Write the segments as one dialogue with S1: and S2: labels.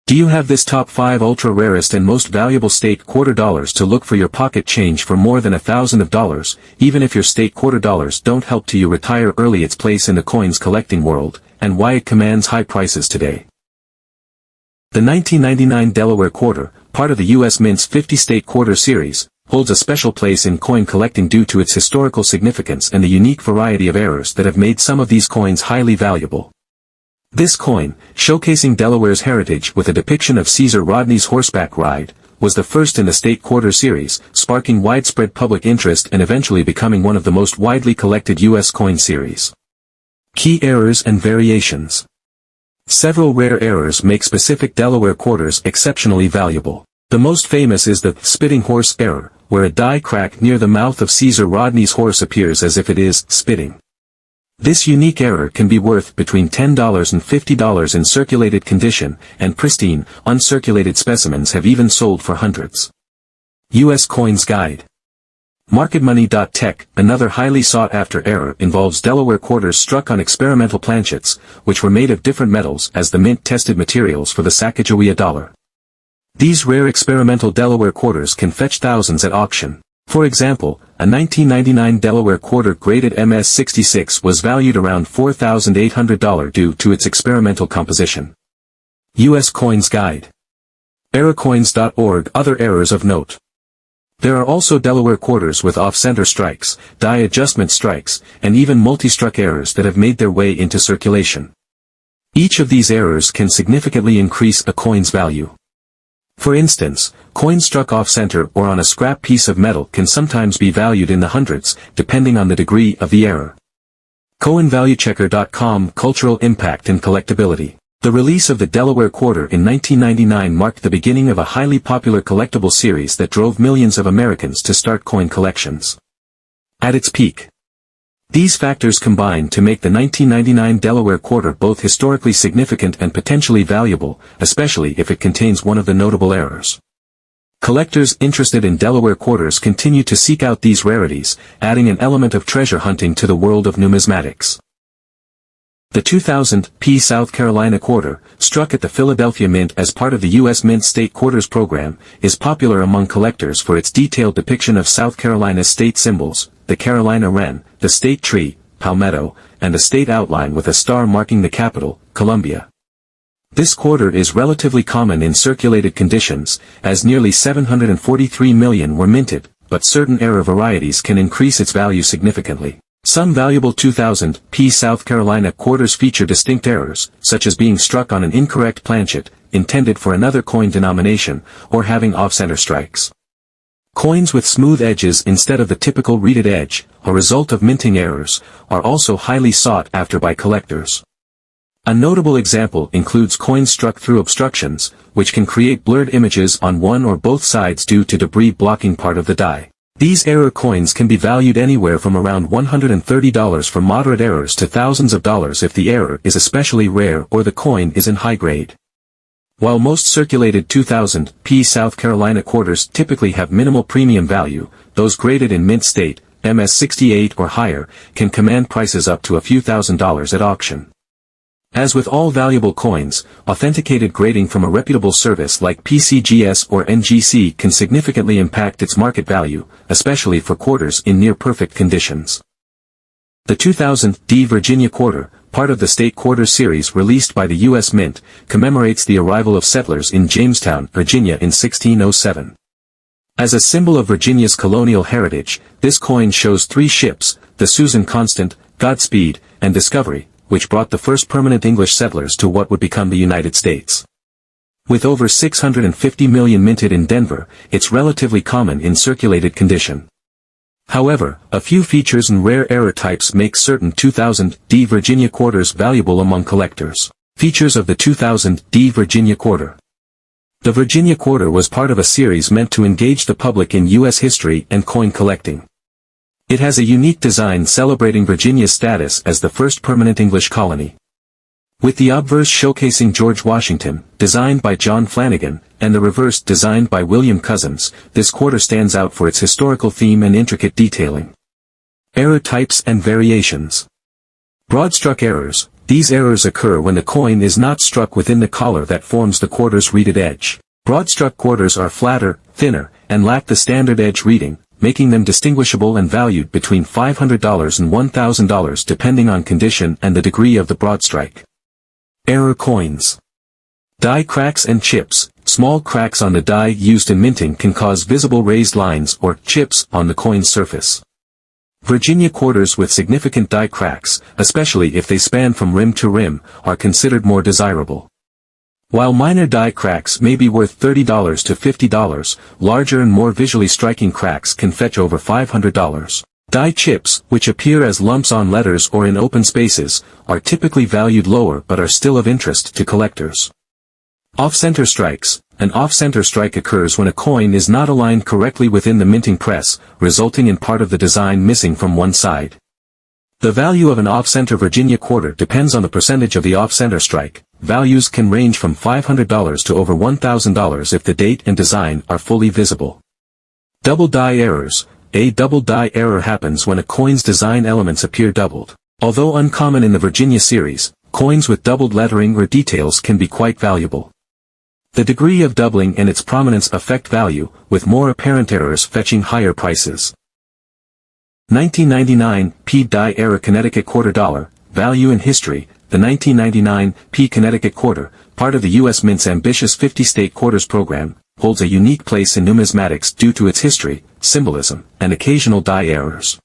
S1: Do you have this top 5 ultra rarest and most valuable state quarter dollars to look for your pocket change for more than $1,000, even if your state quarter dollars don't help to you retire early? Its place in the coins collecting world, and why it commands high prices today. The 1999 Delaware Quarter, part of the U.S. Mint's 50-state quarter series, holds a special place in coin collecting due to its historical significance and the unique variety of errors that have made some of these coins highly valuable. This coin, showcasing Delaware's heritage with a depiction of Caesar Rodney's horseback ride, was the first in the state quarter series, sparking widespread public interest and eventually becoming one of the most widely collected U.S. coin series. Key errors and variations. Several rare errors make specific Delaware quarters exceptionally valuable. The most famous is the spitting horse error, where a die crack near the mouth of Caesar Rodney's horse appears as if it is spitting. This unique error can be worth between $10 and $50 in circulated condition, and pristine, uncirculated specimens have even sold for hundreds. U.S. Coins Guide. MarketMoney.tech. Another highly sought-after error involves Delaware quarters struck on experimental planchets, which were made of different metals as the mint tested materials for the Sacagawea dollar. These rare experimental Delaware quarters can fetch thousands at auction. For example, a 1999 Delaware Quarter graded MS-66 was valued around $4,800 due to its experimental composition. U.S. Coins Guide. Errorcoins.org. Other errors of note. There are also Delaware quarters with off-center strikes, die adjustment strikes, and even multi-struck errors that have made their way into circulation. Each of these errors can significantly increase a coin's value. For instance, coins struck off-center or on a scrap piece of metal can sometimes be valued in the hundreds, depending on the degree of the error. CoinValueChecker.com. Cultural impact and collectability. The release of the Delaware Quarter in 1999 marked the beginning of a highly popular collectible series that drove millions of Americans to start coin collections. At its peak, these factors combined to make the 1999 Delaware Quarter both historically significant and potentially valuable, especially if it contains one of the notable errors. Collectors interested in Delaware quarters continue to seek out these rarities, adding an element of treasure hunting to the world of numismatics. The 2000 P South Carolina Quarter, struck at the Philadelphia Mint as part of the U.S. Mint State Quarters program, is popular among collectors for its detailed depiction of South Carolina's state symbols, the Carolina wren, the state tree, palmetto, and a state outline with a star marking the capital, Columbia. This quarter is relatively common in circulated conditions, as nearly 743 million were minted, but certain error varieties can increase its value significantly. Some valuable 2000 P South Carolina quarters feature distinct errors, such as being struck on an incorrect planchet, intended for another coin denomination, or having off-center strikes. Coins with smooth edges instead of the typical reeded edge, a result of minting errors, are also highly sought after by collectors. A notable example includes coins struck through obstructions, which can create blurred images on one or both sides due to debris blocking part of the die. These error coins can be valued anywhere from around $130 for moderate errors to thousands of dollars if the error is especially rare or the coin is in high grade. While most circulated 2000 P South Carolina quarters typically have minimal premium value, those graded in mint state, MS-68 or higher, can command prices up to a few $1,000s at auction. As with all valuable coins, authenticated grading from a reputable service like PCGS or NGC can significantly impact its market value, especially for quarters in near-perfect conditions. The 2000 D Virginia Quarter, part of the State Quarter series released by the U.S. Mint, commemorates the arrival of settlers in Jamestown, Virginia in 1607. As a symbol of Virginia's colonial heritage, this coin shows 3 ships, the Susan Constant, Godspeed, and Discovery, which brought the first permanent English settlers to what would become the United States. With over 650 million minted in Denver, it's relatively common in circulated condition. However, a few features and rare error types make certain 2000 D Virginia quarters valuable among collectors. Features of the 2000 D Virginia Quarter. The Virginia Quarter was part of a series meant to engage the public in U.S. history and coin collecting. It has a unique design celebrating Virginia's status as the first permanent English colony. With the obverse showcasing George Washington, designed by John Flanagan, and the reverse designed by William Cousins, this quarter stands out for its historical theme and intricate detailing. Error types and variations. Broad-struck errors. These errors occur when the coin is not struck within the collar that forms the quarter's reeded edge. Broad-struck quarters are flatter, thinner, and lack the standard edge reading, making them distinguishable and valued between $500 and $1,000 depending on condition and the degree of the broad strike. Error coins. Die cracks and chips. Small cracks on the die used in minting can cause visible raised lines or chips on the coin's surface. Virginia quarters with significant die cracks, especially if they span from rim to rim, are considered more desirable. While minor die cracks may be worth $30 to $50, larger and more visually striking cracks can fetch over $500. Die chips, which appear as lumps on letters or in open spaces, are typically valued lower but are still of interest to collectors. Off-center strikes. An off-center strike occurs when a coin is not aligned correctly within the minting press, resulting in part of the design missing from one side. The value of an off-center Virginia quarter depends on the percentage of the off-center strike. Values can range from $500 to over $1,000 if the date and design are fully visible. Double die errors. A double die error happens when a coin's design elements appear doubled. Although uncommon in the Virginia series, coins with doubled lettering or details can be quite valuable. The degree of doubling and its prominence affect value, with more apparent errors fetching higher prices. 1999 P die error Connecticut Quarter dollar. Value and history. The 1999 P Connecticut Quarter, part of the U.S. Mint's ambitious 50-state quarters program, holds a unique place in numismatics due to its history, symbolism, and occasional die errors.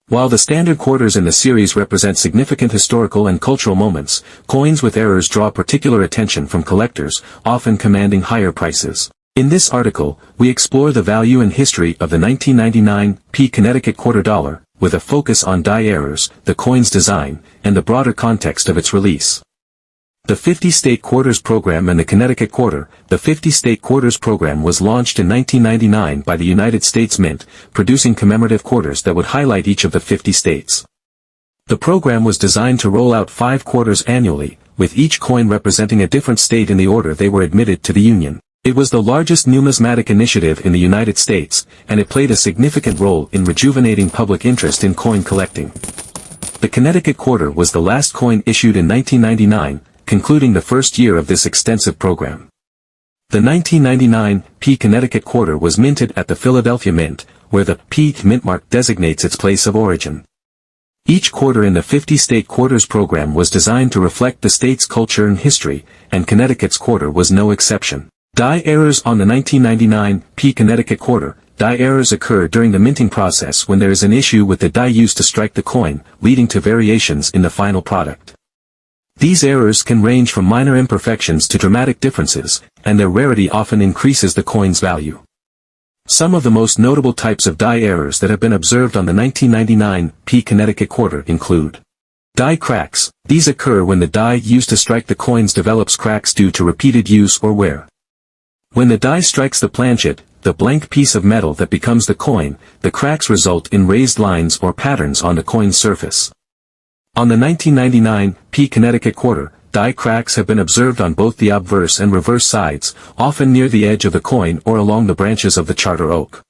S1: While the standard quarters in the series represent significant historical and cultural moments, coins with errors draw particular attention from collectors, often commanding higher prices. In this article, we explore the value and history of the 1999 P Connecticut Quarter dollar, with a focus on die errors, the coin's design, and the broader context of its release. The 50-state quarters program and the Connecticut Quarter. The 50-state quarters program was launched in 1999 by the United States Mint, producing commemorative quarters that would highlight each of the 50 states. The program was designed to roll out 5 quarters annually, with each coin representing a different state in the order they were admitted to the Union. It was the largest numismatic initiative in the United States, and it played a significant role in rejuvenating public interest in coin collecting. The Connecticut Quarter was the last coin issued in 1999, concluding the first year of this extensive program. The 1999 P Connecticut Quarter was minted at the Philadelphia Mint, where the P mintmark designates its place of origin. Each quarter in the 50-state quarters program was designed to reflect the state's culture and history, and Connecticut's quarter was no exception. Die errors on the 1999 P Connecticut Quarter. Die errors occur during the minting process when there is an issue with the die used to strike the coin, leading to variations in the final product. These errors can range from minor imperfections to dramatic differences, and their rarity often increases the coin's value. Some of the most notable types of die errors that have been observed on the 1999 P Connecticut Quarter include die cracks. These occur when the die used to strike the coins develops cracks due to repeated use or wear. When the die strikes the planchet, the blank piece of metal that becomes the coin, the cracks result in raised lines or patterns on the coin's surface. On the 1999 P Connecticut Quarter, die cracks have been observed on both the obverse and reverse sides, often near the edge of the coin or along the branches of the charter oak.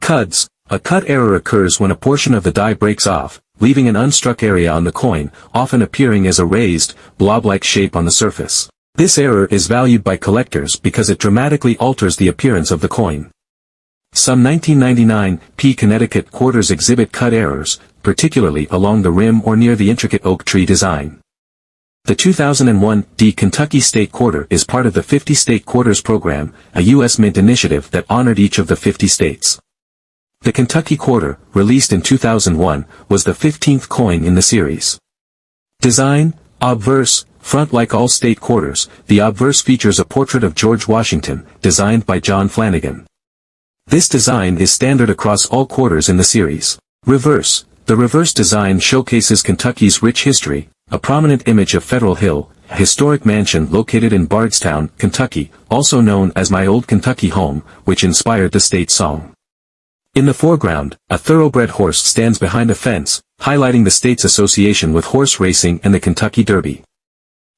S1: Cuts. A cut error occurs when a portion of the die breaks off, leaving an unstruck area on the coin, often appearing as a raised, blob-like shape on the surface. This error is valued by collectors because it dramatically alters the appearance of the coin. Some 1999 P Connecticut Quarters exhibit cut errors, particularly along the rim or near the intricate oak tree design. The 2001 D Kentucky State Quarter is part of the 50-state quarters program, a U.S. Mint initiative that honored each of the 50 states. The Kentucky Quarter, released in 2001, was the 15th coin in the series. Design. Obverse. Front. Like all state quarters, the obverse features a portrait of George Washington, designed by John Flanagan. This design is standard across all quarters in the series. Reverse. The reverse design showcases Kentucky's rich history, a prominent image of Federal Hill, a historic mansion located in Bardstown, Kentucky, also known as My Old Kentucky Home, which inspired the state song. In the foreground, a thoroughbred horse stands behind a fence, highlighting the state's association with horse racing and the Kentucky Derby.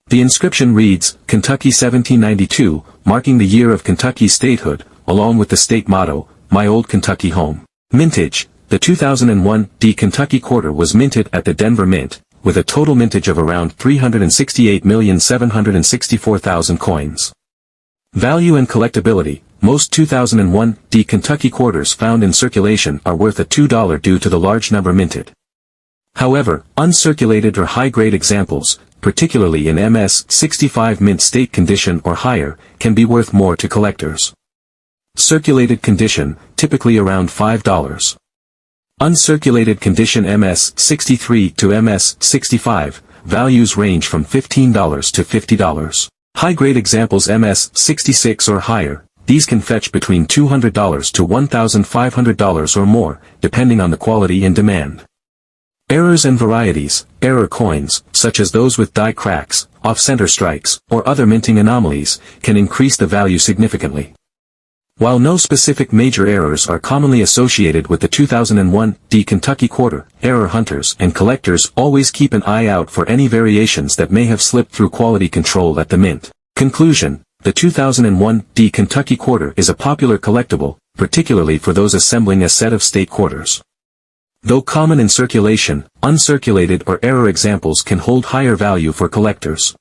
S1: The inscription reads, Kentucky 1792, marking the year of Kentucky's statehood, along with the state motto, My Old Kentucky Home. Mintage. The 2001 D Kentucky Quarter was minted at the Denver Mint, with a total mintage of around 368,764,000 coins. Value and collectability. Most 2001 D Kentucky quarters found in circulation are worth a $2 due to the large number minted. However, uncirculated or high-grade examples, particularly in MS 65 mint state condition or higher, can be worth more to collectors. Circulated condition, typically around $5. Uncirculated condition MS 63 to MS 65, values range from $15 to $50. High-grade examples MS 66 or higher, these can fetch between $200 to $1,500 or more, depending on the quality and demand. Errors and varieties. Error coins, such as those with die cracks, off-center strikes, or other minting anomalies, can increase the value significantly. While no specific major errors are commonly associated with the 2001 D Kentucky Quarter, error hunters and collectors always keep an eye out for any variations that may have slipped through quality control at the mint. Conclusion: the 2001 D Kentucky Quarter is a popular collectible, particularly for those assembling a set of state quarters. Though common in circulation, uncirculated or error examples can hold higher value for collectors.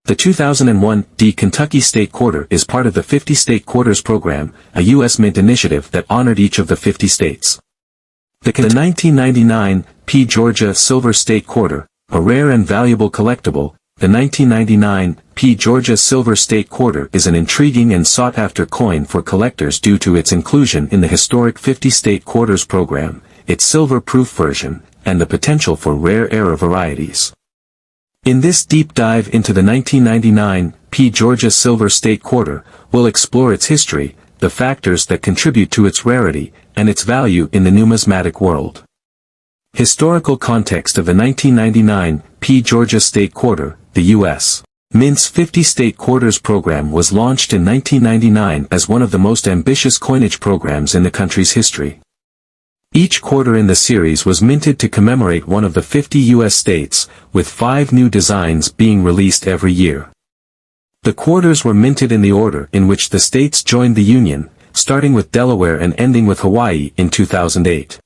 S1: The 2001 D Kentucky State Quarter is part of the 50 State Quarters program, a U.S. mint initiative that honored each of the 50 states. The 1999 P. Georgia Silver State Quarter, a rare and valuable collectible. The 1999 P. Georgia Silver State Quarter is an intriguing and sought-after coin for collectors due to its inclusion in the historic 50 State Quarters program, its silver-proof version, and the potential for rare error varieties. In this deep dive into the 1999 P. Georgia Silver State Quarter, we'll explore its history, the factors that contribute to its rarity, and its value in the numismatic world. Historical context of the 1999 P. Georgia State Quarter. The U.S. Mint's 50 State Quarters program was launched in 1999 as one of the most ambitious coinage programs in the country's history. Each quarter in the series was minted to commemorate one of the 50 U.S. states, with 5 new designs being released every year. The quarters were minted in the order in which the states joined the Union, starting with Delaware and ending with Hawaii in 2008.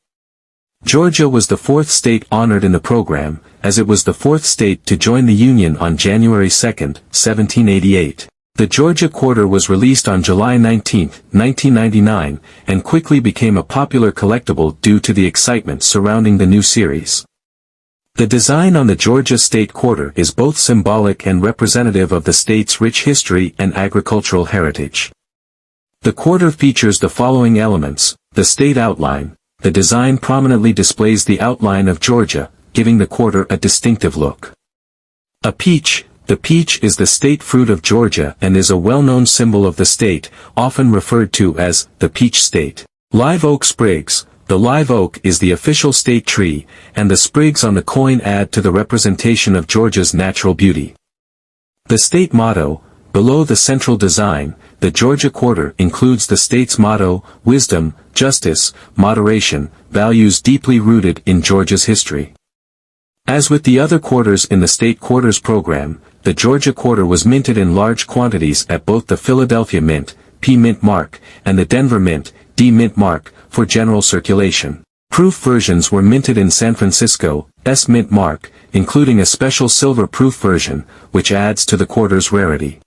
S1: Georgia was the 4th state honored in the program, as it was the 4th state to join the Union on January 2, 1788. The Georgia Quarter was released on July 19, 1999, and quickly became a popular collectible due to the excitement surrounding the new series. The design on the Georgia State Quarter is both symbolic and representative of the state's rich history and agricultural heritage. The quarter features the following elements: the state outline. The design prominently displays the outline of Georgia, giving the quarter a distinctive look. A peach. The peach is the state fruit of Georgia and is a well-known symbol of the state, often referred to as the peach state. Live oak sprigs. The live oak is the official state tree, and the sprigs on the coin add to the representation of Georgia's natural beauty. The state motto. Below the central design, the Georgia Quarter includes the state's motto: wisdom, justice, moderation, values deeply rooted in Georgia's history. As with the other quarters in the State Quarters program, the Georgia Quarter was minted in large quantities at both the Philadelphia Mint, P Mint Mark, and the Denver Mint, D Mint Mark, for general circulation. Proof versions were minted in San Francisco, S Mint Mark, including a special silver proof version, which adds to the quarter's rarity.